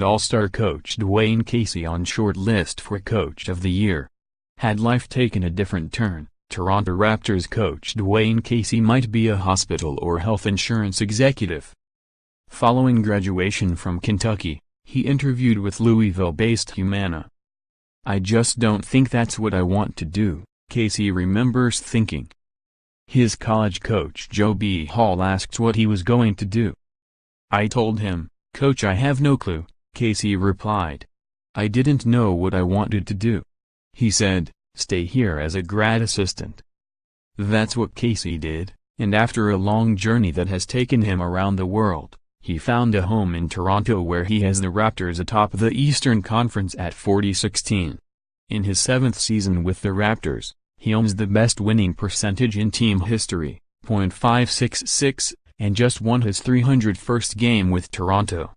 and All Star coach Dwane Casey on short list for Coach of the Year. Had life taken a different turn, Toronto Raptors coach Dwane Casey might be a hospital or health insurance executive. Following graduation from Kentucky, he interviewed with Louisville-based Humana. "I just don't think that's what I want to do," Casey remembers thinking. His college coach Joe B. Hall asked what he was going to do. "I told him, 'Coach, I have no clue,'" Casey replied. "I didn't know what I wanted to do." He said, "Stay here as a grad assistant." That's what Casey did, and after a long journey that has taken him around the world, he found a home in Toronto where he has the Raptors atop the Eastern Conference at 40-16. In his 7th season with the Raptors, he owns the best winning percentage in team history, .566, and just won his 301st game with Toronto.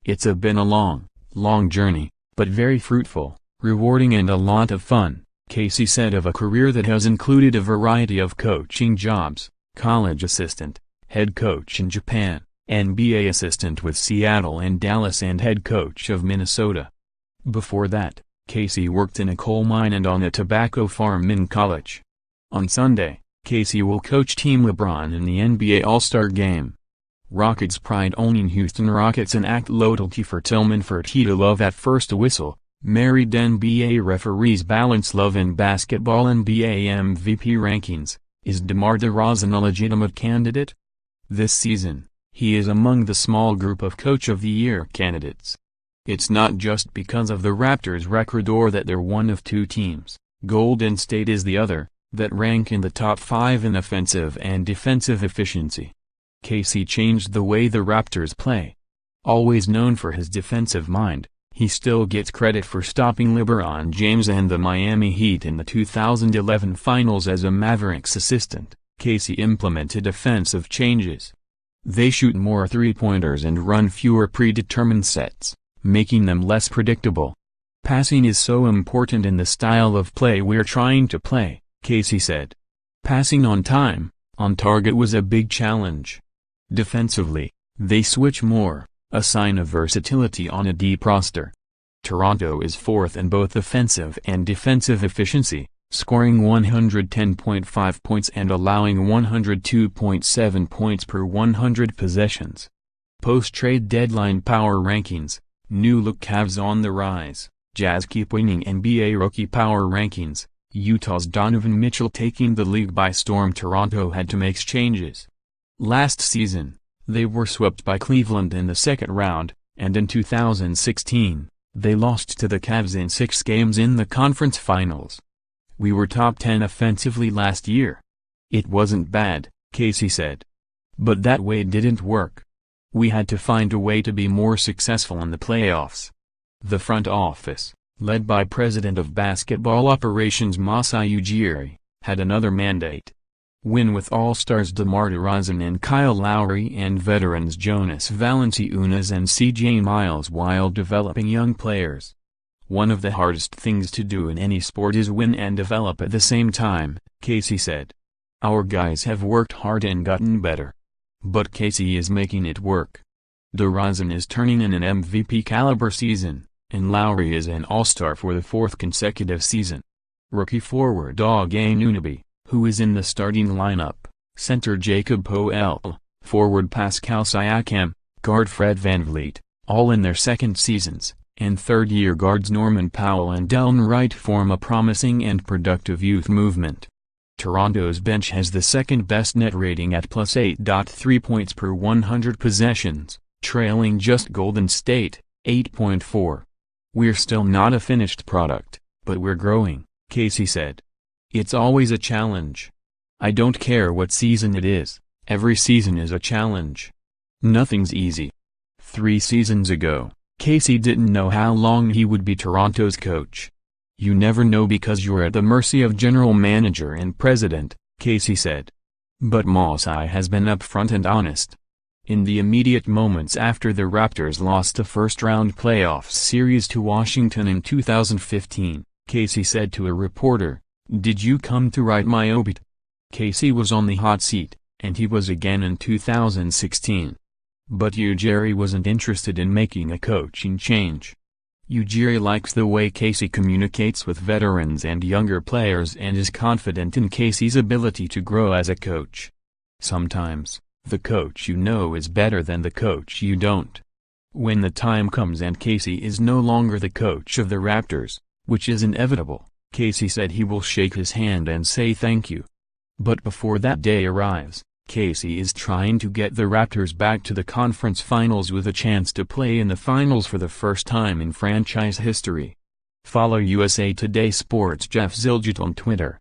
"It's been a long, long journey, but very fruitful, rewarding and a lot of fun," Casey said of a career that has included a variety of coaching jobs: college assistant, head coach in Japan, NBA assistant with Seattle and Dallas, and head coach of Minnesota. Before that, Casey worked in a coal mine and on a tobacco farm in college. On Sunday, Casey will coach Team LeBron in the NBA All-Star Game. Rockets pride owning Houston Rockets and act loyalty for Tillman Fertitta love at first whistle. Married NBA referees balance love in basketball NBA MVP rankings. Is DeMar DeRozan a legitimate candidate? This season, he is among the small group of Coach of the Year candidates. It's not just because of the Raptors' record or that they're one of two teams, Golden State is the other, that rank in the top 5 in offensive and defensive efficiency. Casey changed the way the Raptors play. Always known for his defensive mind, he still gets credit for stopping LeBron James and the Miami Heat in the 2011 Finals as a Mavericks assistant. Casey implemented offensive changes. They shoot more three-pointers and run fewer predetermined sets, making them less predictable. "Passing is so important in the style of play we're trying to play," Casey said. "Passing on time, on target was a big challenge. Defensively, they switch more, a sign of versatility on a deep roster." Toronto is 4th in both offensive and defensive efficiency, scoring 110.5 points and allowing 102.7 points per 100 possessions. Post-trade deadline power rankings, new look Cavs on the rise, Jazz keep winning NBA rookie power rankings, Utah's Donovan Mitchell taking the league by storm. Toronto had to make changes. Last season, they were swept by Cleveland in the second round, and in 2016, they lost to the Cavs in 6 games in the conference finals. "We were top 10 offensively last year. It wasn't bad," Casey said. "But that way didn't work. We had to find a way to be more successful in the playoffs." The front office, led by President of Basketball Operations Masai Ujiri, had another mandate. Win with All-Stars DeMar DeRozan and Kyle Lowry and veterans Jonas Valanciunas and CJ Miles while developing young players. "One of the hardest things to do in any sport is win and develop at the same time," Casey said. "Our guys have worked hard and gotten better. But Casey is making it work. DeRozan is turning in an MVP caliber season, and Lowry is an All-Star for the 4th consecutive season." Rookie forward Doug Anunoby, who is in the starting lineup, center Jacob Poeltl, forward Pascal Siakam, guard Fred VanVleet, all in their second seasons, and third-year guards Norman Powell and Delon Wright form a promising and productive youth movement. Toronto's bench has the second-best net rating at +8.3 points per 100 possessions, trailing just Golden State, 8.4. "We're still not a finished product, but we're growing," Casey said. "It's always a challenge. I don't care what season it is, every season is a challenge. Nothing's easy." 3 seasons ago, Casey didn't know how long he would be Toronto's coach. "You never know because you're at the mercy of general manager and president," Casey said. But Masai has been upfront and honest. In the immediate moments after the Raptors lost the first-round playoff series to Washington in 2015, Casey said to a reporter, "Did you come to write my obit?" Casey was on the hot seat, and he was again in 2016. But Ujiri wasn't interested in making a coaching change. Ujiri likes the way Casey communicates with veterans and younger players and is confident in Casey's ability to grow as a coach. Sometimes, the coach you know is better than the coach you don't. When the time comes and Casey is no longer the coach of the Raptors, which is inevitable, Casey said he will shake his hand and say thank you. But before that day arrives, Casey is trying to get the Raptors back to the conference finals with a chance to play in the finals for the first time in franchise history. Follow USA Today Sports' Jeff Zildjian on Twitter.